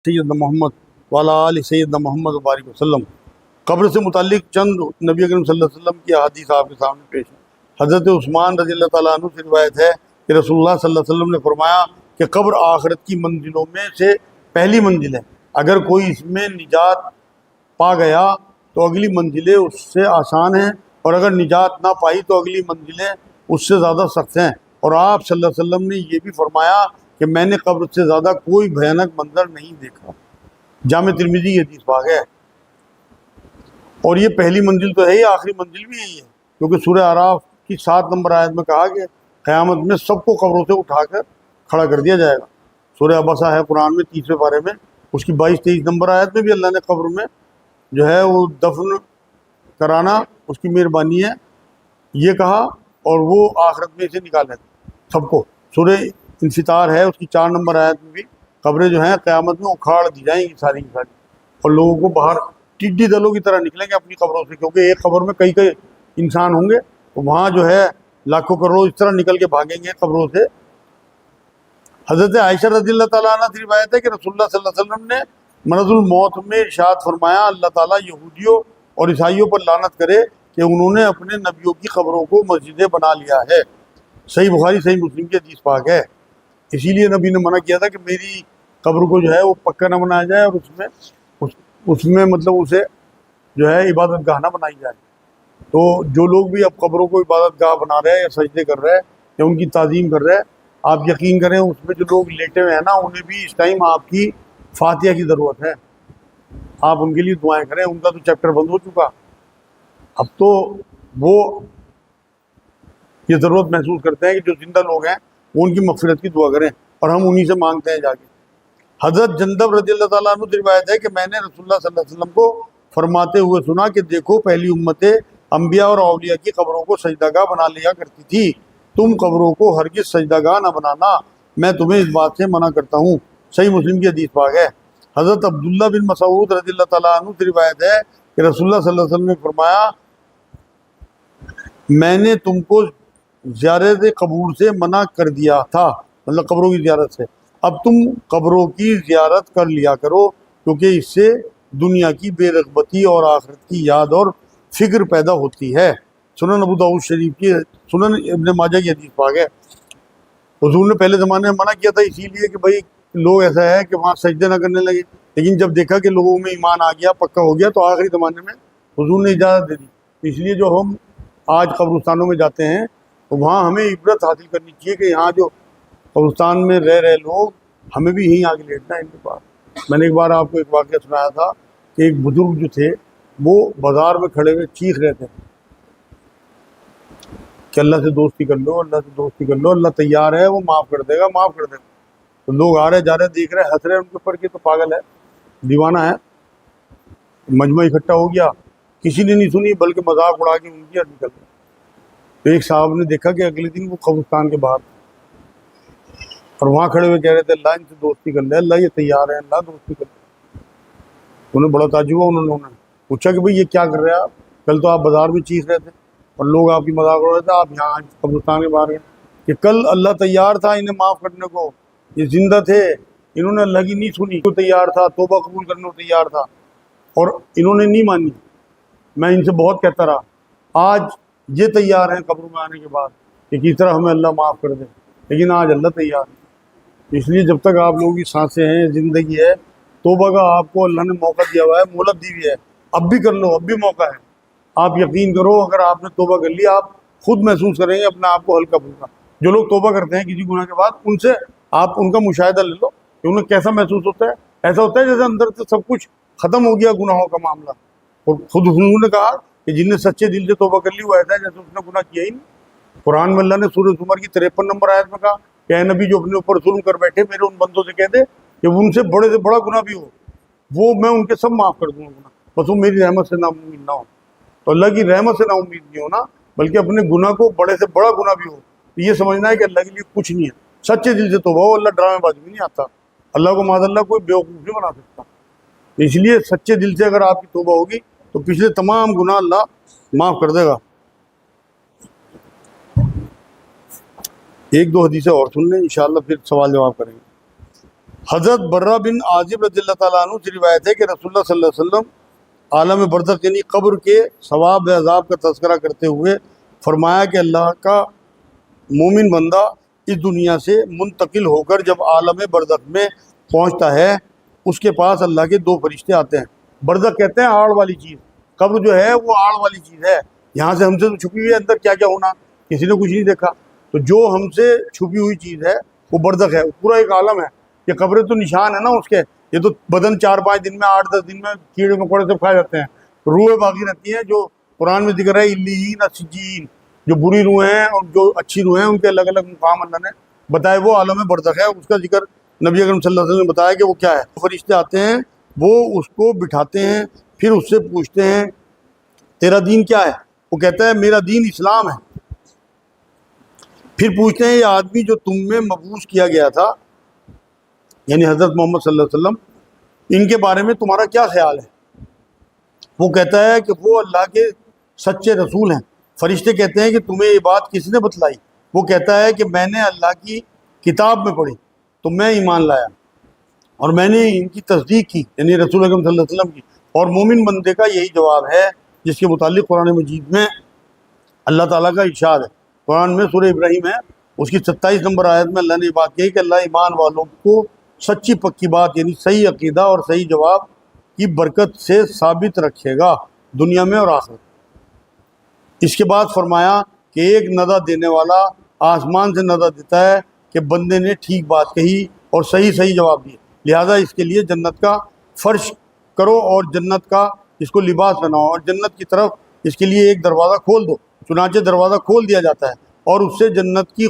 سیدنا محمد والا آل سیدنا محمد وبارک وسلم۔ قبر سے متعلق چند نبی اکرم صلی اللہ علیہ وسلم کی احادیث آپ کے سامنے پیش ہیں۔ حضرت عثمان رضی اللہ تعالیٰ عنہ سے روایت ہے کہ رسول اللہ صلی اللہ علیہ وسلم نے فرمایا کہ قبر آخرت کی منزلوں میں سے پہلی منزل ہے، اگر کوئی اس میں نجات پا گیا تو اگلی منزلیں اس سے آسان ہیں، اور اگر نجات نہ پائی تو اگلی منزلیں اس سے زیادہ سخت ہیں۔ اور آپ صلی اللہ علیہ وسلم نے یہ بھی فرمایا کہ میں نے قبر سے زیادہ کوئی بھیانک منظر نہیں دیکھا۔ جامع ترمذی یہ حدیث پاک ہے، اور یہ پہلی منزل تو ہے ہی، آخری منزل بھی یہی ہے، کیونکہ سورہ اعراف کی 7 نمبر آیت میں کہا کہ قیامت میں سب کو قبروں سے اٹھا کر کھڑا کر دیا جائے گا۔ سورہ عبسہ ہے قرآن میں 30ویں پارے میں، اس کی 22-23 نمبر آیت میں بھی اللہ نے قبر میں جو ہے وہ دفن کرانا اس کی مہربانی ہے یہ کہا، اور وہ آخرت میں سے نکالے سب کو۔ سورہ انفطار ہے، اس کی 4 نمبر آیت میں بھی قبریں جو ہیں قیامت میں اکھاڑ دی جائیں گی ساری کی ساری، اور لوگوں کو باہر ٹڈی دلوں کی طرح نکلیں گے اپنی قبروں سے، کیونکہ ایک قبر میں کئی انسان ہوں گے، تو وہاں جو ہے لاکھوں کروڑوں اس طرح نکل کے بھاگیں گے قبروں سے۔ حضرت عائشہ رضی اللہ تعالیٰ عنہ سے روایت ہے کہ رسول اللہ صلی اللہ علیہ وسلم نے مرض الموت میں ارشاد فرمایا، اللہ تعالیٰ یہودیوں اور عیسائیوں پر لعنت کرے کہ انہوں نے اپنے نبیوں کی قبروں کو مسجدیں بنا لیا ہے۔ صحیح بخاری صحیح مسلم کی حدیث پاک ہے۔ اسی لیے نبی نے منع کیا تھا کہ میری قبر کو جو ہے وہ پکا نہ بنایا جائے، اور اس میں مطلب اسے جو ہے عبادت گاہ نہ بنائی جائے۔ تو جو لوگ بھی اب قبروں کو عبادت گاہ بنا رہے ہیں یا سجدے کر رہے ہیں یا ان کی تعظیم کر رہے ہیں، آپ یقین کریں اس میں جو لوگ لیٹے ہوئے ہیں نا، انہیں بھی اس ٹائم آپ کی فاتحہ کی ضرورت ہے۔ آپ ان کے لیے دعائیں کریں، ان کا تو چیپٹر بند ہو چکا، اب تو وہ یہ ضرورت محسوس کرتے ہیں کہ جو زندہ لوگ ہیں وہ ان کی مغفرت کی دعا کریں، اور ہم انہی سے مانگتے ہیں جا کے۔ حضرت جندب رضی اللہ تعالیٰ عنہ سے روایت ہے کہ میں نے رسول اللہ صلی اللہ علیہ وسلم کو فرماتے ہوئے سنا کہ دیکھو پہلی امتیں انبیاء اور اولیاء کی قبروں کو سجدہ گاہ بنا لیا کرتی تھی، تم قبروں کو ہرگز سجدہ گاہ نہ بنانا، میں تمہیں اس بات سے منع کرتا ہوں۔ صحیح مسلم کی حدیث پاک ہے۔ حضرت عبداللہ بن مسعود رضی اللہ تعالیٰ عنہ سے روایت ہے کہ رسول اللہ صلی اللہ علیہ وسلم نے فرمایا، میں نے تم کو زیارت قبور سے منع کر دیا تھا، مطلب قبروں کی زیارت سے، اب تم قبروں کی زیارت کر لیا کرو، کیونکہ اس سے دنیا کی بے رغبتی اور آخرت کی یاد اور فکر پیدا ہوتی ہے۔ سنن ابو داؤد شریف کی، سنن ابن ماجہ کی حدیث پاک ہے۔ حضور نے پہلے زمانے میں منع کیا تھا اسی لیے کہ بھائی لوگ ایسا ہے کہ وہاں سجدے نہ کرنے لگے، لیکن جب دیکھا کہ لوگوں میں ایمان آ گیا، پکا ہو گیا، تو آخری زمانے میں حضور نے اجازت دے دی۔ اس لیے جو ہم آج قبرستانوں میں جاتے ہیں تو وہاں ہمیں عبرت حاصل کرنی چاہیے کہ یہاں جو قبرستان میں رہ رہے لوگ، ہمیں بھی یہیں آگے لیٹنا ہے ان کے پاس۔ میں نے ایک بار آپ کو ایک واقعہ سنایا تھا کہ ایک بزرگ جو تھے وہ بازار میں کھڑے ہوئے چیخ رہے تھے کہ اللہ سے دوستی کر لو، اللہ سے دوستی کر لو، اللہ تیار ہے، وہ معاف کر دے گا، معاف کر دے گا۔ تو لوگ آ رہے جا رہے دیکھ رہے، ہنس رہے ان کے اوپر کہ تو پاگل ہے، دیوانہ ہے۔ مجمع اکٹھا ہو گیا، کسی نے نہیں سنی بلکہ مذاق اڑا کے ان کی نکل گیا۔ تو ایک صاحب نے دیکھا کہ اگلے دن وہ قبرستان کے باہر اور وہاں کھڑے ہوئے کہہ رہے تھے اللہ ان سے دوستی کر لے، اللہ یہ تیار ہے، اللہ دوستی کر لے۔ انہیں بڑا تعجب ہوا، انہوں نے پوچھا کہ بھئی یہ کیا کر رہے ہیں آپ؟ کل تو آپ بازار میں چیخ رہے تھے اور لوگ آپ کی مذاق اڑا رہے تھے، آپ یہاں قبرستان کے باہر گئے کہ کل اللہ تیار تھا انہیں معاف کرنے کو، یہ زندہ تھے، انہوں نے اللہ کی نہیں سنی، تو تیار تھا، توبہ قبول کرنے کو تیار تھا، اور انہوں نے نہیں مانی۔ میں ان سے بہت کہتا رہا، آج یہ تیار ہیں قبر میں آنے کے بعد کہ کس طرح ہمیں اللہ معاف کر دے، لیکن آج اللہ تیار ہے۔ اس لیے جب تک آپ لوگوں کی سانسیں ہیں، زندگی ہے، توبہ کا آپ کو اللہ نے موقع دیا ہوا ہے، مہلت دی ہوئی ہے، اب بھی کر لو، اب بھی موقع ہے۔ آپ یقین کرو اگر آپ نے توبہ کر لی، آپ خود محسوس کریں گے اپنے آپ کو ہلکا پھلکا۔ جو لوگ توبہ کرتے ہیں کسی گناہ کے بعد، ان سے آپ ان کا مشاہدہ لے لو کہ انہیں کیسا محسوس ہوتا ہے۔ ایسا ہوتا ہے جیسے اندر سے سب کچھ ختم ہو گیا گناہوں کا معاملہ۔ اور خود حضور نے کہا کہ جن نے سچے دل سے توبہ کر لی وہ ایسا ہے جیسے اس نے گناہ کیا ہی نہیں۔ قرآن میں اللہ نے سورہ زمر کی 53 نمبر آیت میں کہا کہ اے نبی جو اپنے اوپر ظلم کر بیٹھے میرے ان بندوں سے کہہ دے کہ ان سے بڑے گناہ بھی ہو وہ میں ان کے سب معاف کر دوں گا، بس وہ میری رحمت سے نا امید نہ ہو۔ تو اللہ کی رحمت سے نا امید نہیں ہونا، بلکہ اپنے گناہ کو بڑے سے بڑا گناہ بھی ہو تو یہ سمجھنا ہے کہ اللہ کے لیے کچھ نہیں ہے، سچے دل سے توبہ ہو، اللہ ڈرامے بازی میں نہیں آتا، اللہ کو معاذ اللہ کوئی بیوقوف نہیں بنا سکتا۔ اس لیے سچے دل سے اگر آپ کی توبہ ہوگی تو پچھلے تمام گناہ اللہ معاف کر دے گا۔ ایک دو حدیثیں اور سن لیں، انشاءاللہ پھر سوال جواب کریں گے۔ حضرت برہ بن عازب رضی اللہ تعالیٰ عنہ سے روایت ہے کہ رسول اللہ صلی اللہ علیہ وسلم عالم برزخ یعنی قبر کے ثواب و عذاب کا تذکرہ کرتے ہوئے فرمایا کہ اللہ کا مومن بندہ اس دنیا سے منتقل ہو کر جب عالم برزخ میں پہنچتا ہے اس کے پاس اللہ کے دو فرشتے آتے ہیں۔ برزخ کہتے ہیں آڑ والی چیز، قبر جو ہے وہ آڑ والی چیز ہے، یہاں سے ہم سے تو چھپی ہوئی ہے اندر کیا کیا ہونا کسی نے کچھ نہیں دیکھا، تو جو ہم سے چھپی ہوئی چیز ہے وہ برزخ ہے، پورا ایک عالم ہے۔ یہ قبریں تو نشان ہے نا اس کے، یہ تو بدن 4-5 دن میں 8-10 دن میں کیڑے مکوڑے سب کھا جاتے ہیں، روحیں باقی رہتی ہیں جو قرآن میں ذکر ہے علیین سجین، جو بری روحیں ہیں اور جو اچھی روحیں ہیں ان کے الگ الگ مقام اللہ نے بتائے، وہ عالم برزخ ہے۔ اس کا ذکر نبی اکرم صلی اللہ علیہ وسلم نے بتایا کہ وہ کیا ہے۔ فرشتے آتے ہیں، وہ اس کو بٹھاتے ہیں، پھر اس سے پوچھتے ہیں تیرا دین کیا ہے؟ وہ کہتا ہے میرا دین اسلام ہے۔ پھر پوچھتے ہیں یہ آدمی جو تم میں مبعوث کیا گیا تھا یعنی حضرت محمد صلی اللہ علیہ وسلم، ان کے بارے میں تمہارا کیا خیال ہے؟ وہ کہتا ہے کہ وہ اللہ کے سچے رسول ہیں۔ فرشتے کہتے ہیں کہ تمہیں یہ بات کس نے بتلائی؟ وہ کہتا ہے کہ میں نے اللہ کی کتاب میں پڑھی تو میں ایمان لایا اور میں نے ان کی تصدیق کی یعنی رسول اکرم صلی اللہ علیہ وسلم کی، اور مومن بندے کا یہی جواب ہے جس کے متعلق قرآن مجید میں اللہ تعالیٰ کا ارشاد ہے۔ قرآن میں سورہ ابراہیم ہے، اس کی 27 نمبر آیت میں اللہ نے یہ بات کہی کہ اللہ ایمان والوں کو سچی پکی بات یعنی صحیح عقیدہ اور صحیح جواب کی برکت سے ثابت رکھے گا دنیا میں اور آخرت۔ اس کے بعد فرمایا کہ ایک ندہ دینے والا آسمان سے ندہ دیتا ہے کہ بندے نے ٹھیک بات کہی اور صحیح جواب دیے، لہٰذا اس کے لیے جنت کا فرش کرو اور جنت کا اس کو لباس بناؤ اور جنت کی طرف اس کے لیے ایک دروازہ کھول دو۔ چنانچہ دروازہ کھول دیا جاتا ہے اور اس سے جنت کی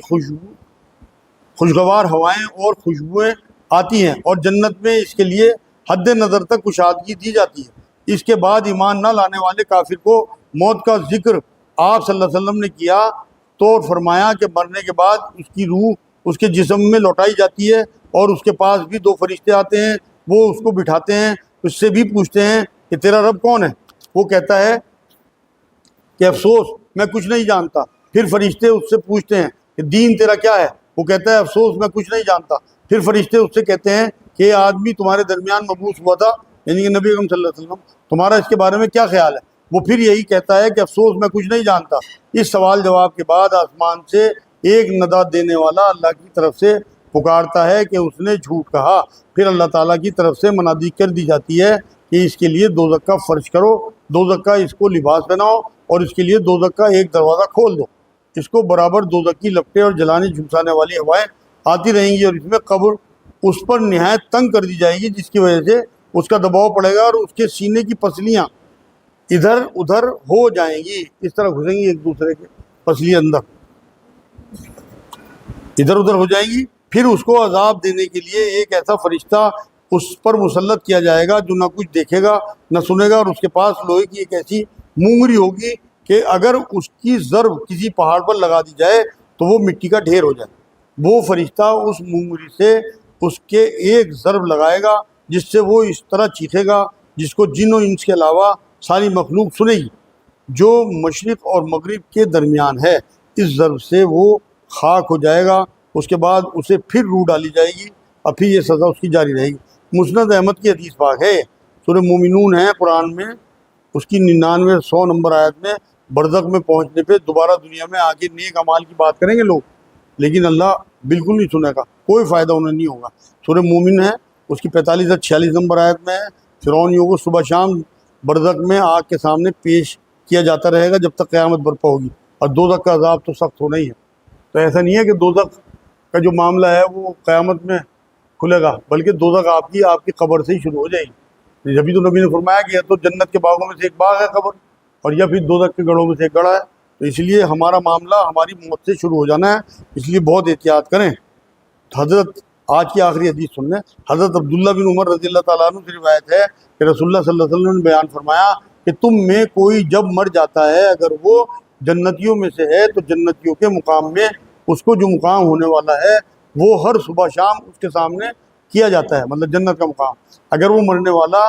خوشگوار ہوائیں اور خوشبوئیں آتی ہیں اور جنت میں اس کے لیے حد نظر تک کشادگی دی جاتی ہے۔ اس کے بعد ایمان نہ لانے والے کافر کو موت کا ذکر آپ صلی اللہ علیہ وسلم نے کیا تو فرمایا کہ مرنے کے بعد اس کی روح اس کے جسم میں لوٹائی جاتی ہے اور اس کے پاس بھی دو فرشتے آتے ہیں، وہ اس کو بٹھاتے ہیں، اس سے بھی پوچھتے ہیں کہ تیرا رب کون ہے؟ وہ کہتا ہے کہ افسوس میں کچھ نہیں جانتا۔ پھر فرشتے اس سے پوچھتے ہیں کہ دین تیرا کیا ہے؟ وہ کہتا ہے افسوس میں کچھ نہیں جانتا۔ پھر فرشتے اس سے کہتے ہیں کہ یہ آدمی تمہارے درمیان مبعوث ہوا تھا یعنی کہ نبی اکرم صلی اللہ علیہ وسلم، تمہارا اس کے بارے میں کیا خیال ہے؟ وہ پھر یہی کہتا ہے کہ افسوس میں کچھ نہیں جانتا۔ اس سوال جواب کے بعد آسمان سے ایک ندا دینے والا اللہ کی طرف سے پکارتا ہے کہ اس نے جھوٹ کہا۔ پھر اللہ تعالیٰ کی طرف سے منادی کر دی جاتی ہے کہ اس کے لیے دوزخ کا فرش کرو، دوزخ کا اس کو لباس بناؤ اور اس کے لیے دوزخ کا ایک دروازہ کھول دو۔ اس کو برابر دوزخ کی لپٹیں اور جلانے جھلسانے والی ہوائیں آتی رہیں گی اور اس میں قبر اس پر نہایت تنگ کر دی جائے گی جس کی وجہ سے اس کا دباؤ پڑے گا اور اس کے سینے کی پسلیاں ادھر ادھر ہو جائیں گی، اس طرح گھسیں گی ایک دوسرے کے پسلی اندر ادھر ادھر ہو جائیں گی۔ پھر اس کو عذاب دینے کے لیے ایک ایسا فرشتہ اس پر مسلط کیا جائے گا جو نہ کچھ دیکھے گا نہ سنے گا، اور اس کے پاس لوہے کی ایک ایسی مونگری ہوگی کہ اگر اس کی ضرب کسی پہاڑ پر لگا دی جائے تو وہ مٹی کا ڈھیر ہو جائے۔ وہ فرشتہ اس مونگری سے اس کے ایک ضرب لگائے گا جس سے وہ اس طرح چیخے گا جس کو جن و انس کے علاوہ ساری مخلوق سنے گی، جو مشرق اور مغرب کے درمیان ہے۔ اس ضرب سے وہ خاک ہو جائے گا، اس کے بعد اسے پھر روح ڈالی جائے گی اور پھر یہ سزا اس کی جاری رہے گی۔ مسند احمد کی حدیث پاک ہے، سورہ مومنون ہے قرآن میں، اس کی 99 نمبر آیت میں برزخ میں پہنچنے پہ دوبارہ دنیا میں آگے نیک اعمال کی بات کریں گے لوگ، لیکن اللہ بالکل نہیں سنے گا، کوئی فائدہ انہیں نہیں ہوگا۔ سورہ مومن ہے، اس کی 45 اور 46 نمبر آیت میں فرعونیوں کو صبح شام برزخ میں آگ کے سامنے پیش کیا جاتا رہے گا جب تک قیامت برپا ہوگی، اور دوزخ کا عذاب تو سخت ہونا ہی ہے۔ تو ایسا نہیں ہے کہ دوزخ کا جو معاملہ ہے وہ قیامت میں کھلے گا، بلکہ دوزخ آپ کی قبر سے ہی شروع ہو جائے گی۔ جبھی تو نبی نے فرمایا کہ یا تو جنت کے باغوں میں سے ایک باغ ہے قبر، اور یا پھر دوزخ کے گڑھوں میں سے ایک گڑھا ہے۔ تو اس لیے ہمارا معاملہ ہماری موت سے شروع ہو جانا ہے، اس لیے بہت احتیاط کریں۔ حضرت آج کی آخری حدیث سن لیں۔ حضرت عبداللہ بن عمر رضی اللہ تعالیٰ عنہ سے روایت ہے کہ رسول اللہ صلی اللہ علیہ وسلم نے بیان فرمایا کہ تم میں کوئی جب مر جاتا ہے اگر وہ جنتیوں میں سے ہے تو جنتیوں کے مقام میں اس کو جو مقام ہونے والا ہے وہ ہر صبح شام اس کے سامنے کیا جاتا ہے، مطلب جنت کا مقام۔ اگر وہ مرنے والا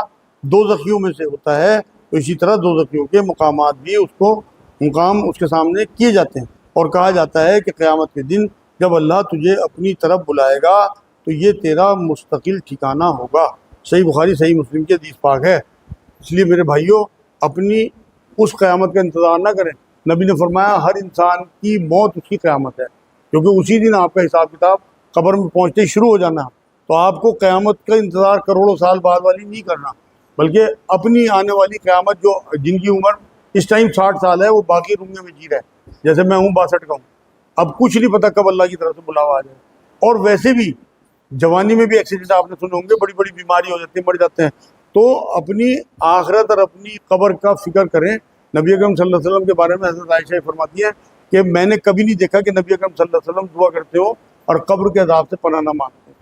دوزخیوں میں سے ہوتا ہے تو اسی طرح دوزخیوں کے مقامات بھی اس کو مقام اس کے سامنے کیے جاتے ہیں، اور کہا جاتا ہے کہ قیامت کے دن جب اللہ تجھے اپنی طرف بلائے گا تو یہ تیرا مستقل ٹھکانہ ہوگا۔ صحیح بخاری صحیح مسلم کی حدیث پاک ہے۔ اس لیے میرے بھائیوں، اپنی اس قیامت کا انتظار نہ کریں۔ نبی نے فرمایا ہر انسان کی موت اس کی قیامت ہے، کیونکہ اسی دن آپ کا حساب کتاب قبر میں پہنچتے ہی شروع ہو جانا ہے۔ تو آپ کو قیامت کا انتظار کروڑوں سال بعد والی نہیں کرنا، بلکہ اپنی آنے والی قیامت، جو جن کی عمر اس ٹائم 60 سال ہے، وہ باقی دنیا میں جی رہا ہے، جیسے میں ہوں 62 کا ہوں۔ اب کچھ نہیں پتہ کب اللہ کی طرف سے بلاوا آ جائے۔ اور ویسے بھی جوانی میں بھی ایکسیڈنٹ آپ نے سنے ہوں گے، بڑی بڑی بیماری ہو جاتی ہے، مر جاتے ہیں۔ تو اپنی آخرت اور اپنی قبر کا فکر کریں۔ نبی اکرم صلی اللہ علیہ وسلم کے بارے میں حضرت عائشہ فرماتی ہے کہ میں نے کبھی نہیں دیکھا کہ نبی اکرم صلی اللہ علیہ وسلم دعا کرتے ہو اور قبر کے عذاب سے پناہ نہ مانگتے۔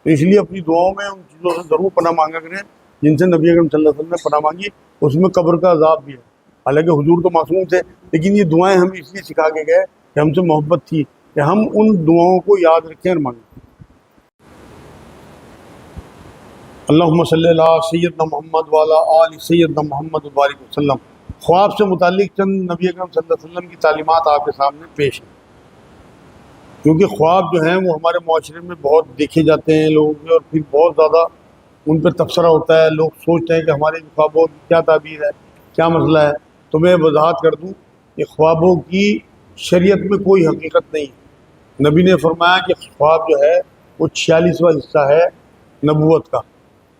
تو اس لیے اپنی دعاؤں میں ان چیزوں سے ضرور پناہ مانگا کریں جن سے نبی اکرم صلی اللہ علیہ وسلم نے پناہ مانگی۔ اس میں قبر کا عذاب بھی ہے، حالانکہ حضور تو معصوم تھے، لیکن یہ دعائیں ہم اس لیے سکھا کے گئے کہ ہم سے محبت تھی کہ ہم ان دعاؤں کو یاد رکھیں اور مانگیں۔ اللہم صلی اللہ سیدنا محمد وعلی آل سیدنا محمد وبارک وسلم۔ خواب سے متعلق چند نبی اکرم صلی اللہ علیہ وسلم کی تعلیمات آپ کے سامنے پیش ہیں، کیونکہ خواب جو ہیں وہ ہمارے معاشرے میں بہت دیکھے جاتے ہیں لوگوں کے، اور پھر بہت زیادہ ان پہ تبصرہ ہوتا ہے۔ لوگ سوچتے ہیں کہ ہمارے خوابوں کی کیا تعبیر ہے، کیا مسئلہ ہے۔ تو میں وضاحت کر دوں کہ خوابوں کی شریعت میں کوئی حقیقت نہیں ہے۔ نبی نے فرمایا کہ خواب جو ہے وہ 46واں حصہ ہے نبوت کا،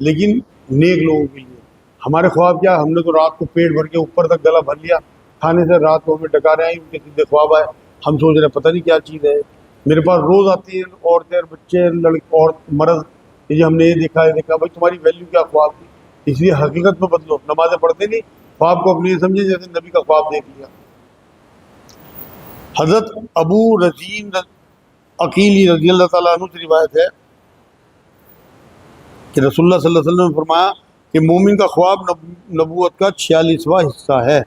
لیکن نیک لوگوں کے لیے۔ ہمارے خواب کیا، ہم نے تو رات کو پیٹ بھر کے اوپر تک گلا بھر لیا کھانے سے، رات کو ہمیں ڈکارے آئیں، ان کے سیدھے خواب آئے، ہم سوچ رہے ہیں پتہ نہیں کیا چیز ہے۔ میرے پاس روز آتی ہیں عورتیں اور بچے، لڑکے اور مرد، کہ جی ہم نے یہ دیکھا یہ دیکھا۔ بھائی تمہاری ویلیو کیا خواب کی؟ اس لیے حقیقت میں بدلو۔ نمازیں پڑھتے نہیں، خواب کو اپنے یہ سمجھے جیسے نبی کا خواب دیکھ لیا۔ حضرت ابو رزین عقیلی رضی اللہ تعالیٰ عنہ سے روایت ہے کہ رسول اللہ صلی اللہ علیہ وسلم نے فرمایا کہ مومن کا خواب نبوت کا 46واں حصہ ہے۔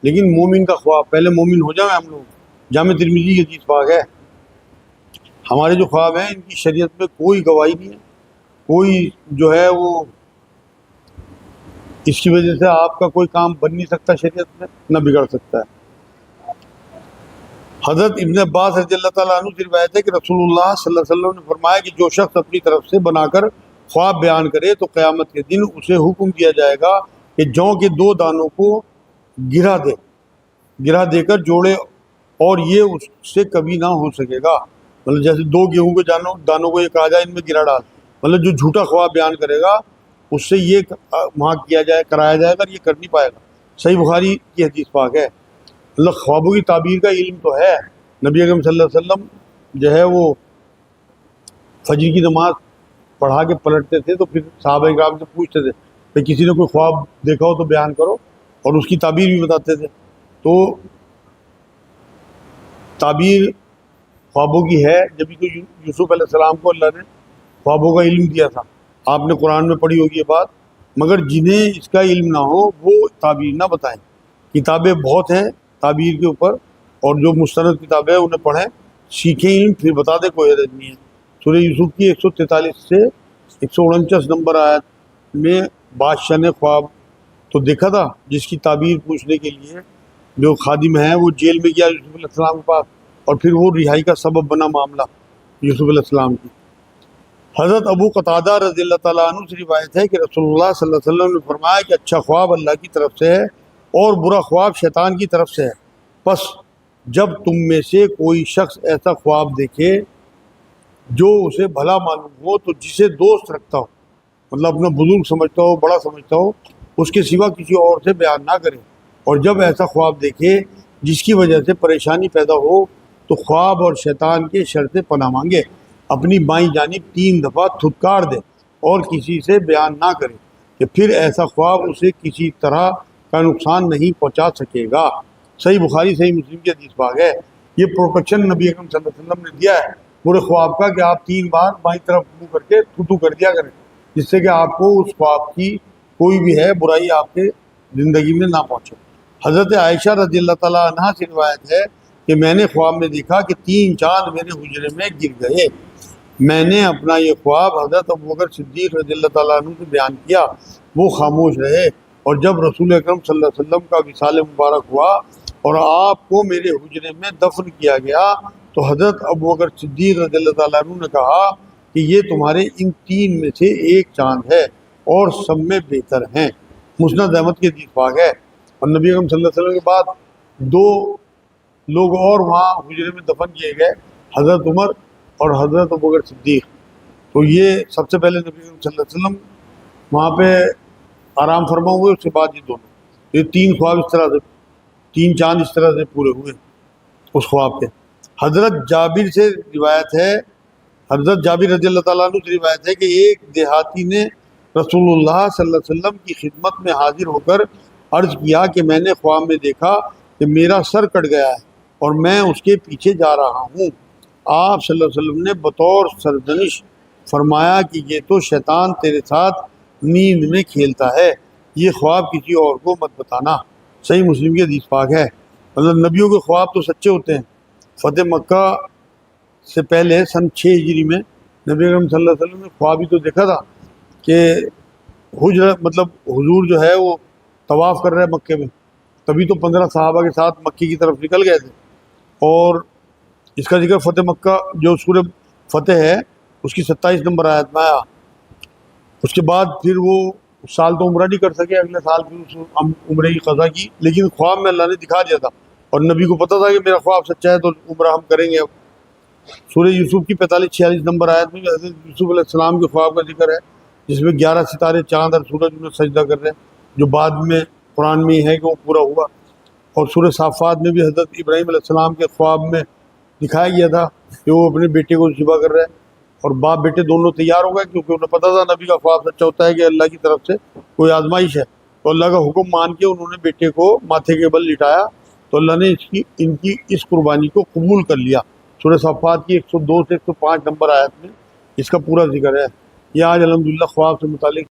لیکن مومن کا خواب، پہلے مومن ہو جائیں ہم لوگ۔ جامع ترمذی کی حدیث پاک ہے، ہمارے جو خواب ہیں ان کی شریعت میں کوئی گواہی نہیں ہے، کوئی جو ہے وہ اس کی وجہ سے آپ کا کوئی کام بن نہیں سکتا شریعت میں، نہ بگڑ سکتا ہے۔ حضرت ابن عباس رضی اللہ تعالیٰ عنہ سے روایت ہے کہ رسول اللہ صلی اللہ علیہ وسلم نے فرمایا کہ جو شخص اپنی طرف سے بنا کر خواب بیان کرے تو قیامت کے دن اسے حکم دیا جائے گا کہ جوں کے 2 دانوں کو گرا دے کر جوڑے، اور یہ اس سے کبھی نہ ہو سکے گا۔ مطلب جیسے 2 گیہوں کے دانوں کو یہ کہا جائے ان میں گرا ڈال، مطلب جو جھوٹا خواب بیان کرے گا اس سے یہ وہاں کرایا جائے گا، یہ کر نہیں پائے گا۔ صحیح بخاری کی حدیث پاک ہے۔ اللہ خوابوں کی تعبیر کا علم تو ہے۔ نبی اکرم صلی اللہ علیہ وسلم جو ہے وہ فجر کی نماز پڑھا کے پلٹتے تھے، تو پھر صحابہ کرام سے پوچھتے تھے کہ کسی نے کوئی خواب دیکھا ہو تو بیان کرو، اور اس کی تعبیر بھی بتاتے تھے۔ تو تعبیر خوابوں کی ہے، جبھی تو یوسف علیہ السلام کو اللہ نے خوابوں کا علم دیا تھا۔ آپ نے قرآن میں پڑھی ہوگی یہ بات، مگر جنہیں اس کا علم نہ ہو وہ تعبیر نہ بتائیں۔ کتابیں بہت ہیں تعبیر کے اوپر، اور جو مستند کتابیں انہیں پڑھیں، سیکھیں علم، پھر بتا دیں، کوئی حرج نہیں ہے۔ سورہ یوسف کی 143 سے 149 نمبر آیت میں بادشاہ نے خواب تو دیکھا تھا، جس کی تعبیر پوچھنے کے لیے جو خادم ہے وہ جیل میں گیا یوسف علیہ السلام کے پاس، اور پھر وہ رہائی کا سبب بنا معاملہ یوسف علیہ السلام کی۔ حضرت ابو قتادہ رضی اللہ تعالیٰ عنہ سے روایت ہے کہ رسول اللہ صلی اللہ علیہ وسلم نے فرمایا کہ اچھا خواب اللہ کی طرف سے ہے اور برا خواب شیطان کی طرف سے ہے۔ پس جب تم میں سے کوئی شخص ایسا خواب دیکھے جو اسے بھلا معلوم ہو تو جسے دوست رکھتا ہو، مطلب اپنا بزرگ سمجھتا ہو، بڑا سمجھتا ہو، اس کے سوا کسی اور سے بیان نہ کرے۔ اور جب ایسا خواب دیکھے جس کی وجہ سے پریشانی پیدا ہو تو خواب اور شیطان کے شر سے پناہ مانگے، اپنی بائیں جانب 3 دفعہ تھتکار دے اور کسی سے بیان نہ کرے، کہ پھر ایسا خواب اسے کسی طرح کا نقصان نہیں پہنچا سکے گا۔ صحیح بخاری صحیح مسلم کی حدیث پاک ہے۔ یہ پروٹیکشن نبی اکرم صلی اللہ علیہ وسلم نے دیا ہے پورے خواب کا، کہ آپ 3 بار بائیں طرف منہ کر کے تھو کر دیا کریں، جس سے کہ آپ کو اس خواب کی کوئی بھی ہے برائی آپ کے زندگی میں نہ پہنچے۔ حضرت عائشہ رضی اللہ تعالیٰ عنہا سے روایت ہے کہ میں نے خواب میں دیکھا کہ 3 چاند میرے حجرے میں گر گئے۔ میں نے اپنا یہ خواب حضرت ابوبکر صدیق رضی اللہ تعالیٰ عنہ سے بیان کیا، وہ خاموش رہے، اور جب رسول اکرم صلی اللہ علیہ وسلم کا وصال مبارک ہوا اور آپ کو میرے حجرے میں دفن کیا گیا تو حضرت ابوبکر صدیق رضی اللہ تعالیٰ عنہ نے کہا کہ یہ تمہارے ان تین میں سے ایک چاند ہے اور سب میں بہتر ہیں۔ مسند احمد کے حدیث پاک ہے۔ اور نبی اکرم صلی اللہ علیہ وسلم کے بعد دو لوگ اور وہاں حجرے میں دفن کیے گئے، حضرت عمر اور حضرت ابوبکر صدیق۔ تو یہ سب سے پہلے نبی اکرم صلی اللہ علیہ وسلم وہاں پہ آرام فرما ہوئے، اس کے بعد یہ دونوں، یہ تین خواب اس طرح سے، تین چاند اس طرح سے پورے ہوئے اس خواب پہ۔ حضرت جابر سے روایت ہے، حضرت جابر رضی اللہ تعالیٰ عنہ سے روایت ہے کہ ایک دیہاتی نے رسول اللہ صلی اللہ علیہ وسلم کی خدمت میں حاضر ہو کر عرض کیا کہ میں نے خواب میں دیکھا کہ میرا سر کٹ گیا ہے اور میں اس کے پیچھے جا رہا ہوں۔ آپ صلی اللہ علیہ وسلم نے بطور سرزنش فرمایا کہ یہ تو شیطان تیرے ساتھ نیند میں کھیلتا ہے، یہ خواب کسی اور کو مت بتانا۔ صحیح مسلم کی حدیث پاک ہے۔ مطلب نبیوں کے خواب تو سچے ہوتے ہیں۔ فتح مکہ سے پہلے سن 6 ہجری میں نبی اکرم صلی اللہ علیہ وسلم نے خواب ہی تو دیکھا تھا کہ مطلب حضور جو ہے وہ طواف کر رہے مکے میں، تبھی تو 15 صحابہ کے ساتھ مکے کی طرف نکل گئے تھے۔ اور اس کا ذکر فتح مکہ جو سورہ فتح ہے اس کی 27 نمبر آیت میں آیا۔ اس کے بعد پھر وہ اس سال تو عمرہ نہیں کر سکے، اگلے سال پھر اس عمرے کی قضا کی، لیکن خواب میں اللہ نے دکھا دیا تھا اور نبی کو پتہ تھا کہ میرا خواب سچا ہے تو عمرہ ہم کریں گے اب۔ سورہ یوسف کی 45-46 نمبر آیت میں حضرت یوسف علیہ السلام کے خواب کا ذکر ہے، جس میں 11 ستارے، چاند اور سورج میں سجدہ کر رہے ہیں، جو بعد میں قرآن میں ہے کہ وہ پورا ہوا۔ اور سورہ صافات میں بھی حضرت ابراہیم علیہ السلام کے خواب میں دکھایا گیا تھا کہ وہ اپنے بیٹے کو ذبح کر رہے ہیں، اور باپ بیٹے دونوں تیار ہو گئے کیونکہ انہیں پتہ تھا نبی کا خواب سچا ہوتا ہے کہ اللہ کی طرف سے کوئی آزمائش ہے۔ تو اللہ کا حکم مان کے انہوں نے بیٹے کو ماتھے کے بل لٹایا تو اللہ نے ان کی اس قربانی کو قبول کر لیا۔ سورہ صافات کی 102 سے 105 نمبر آیت میں اس کا پورا ذکر ہے۔ یہ آج الحمدللہ خواب سے متعلق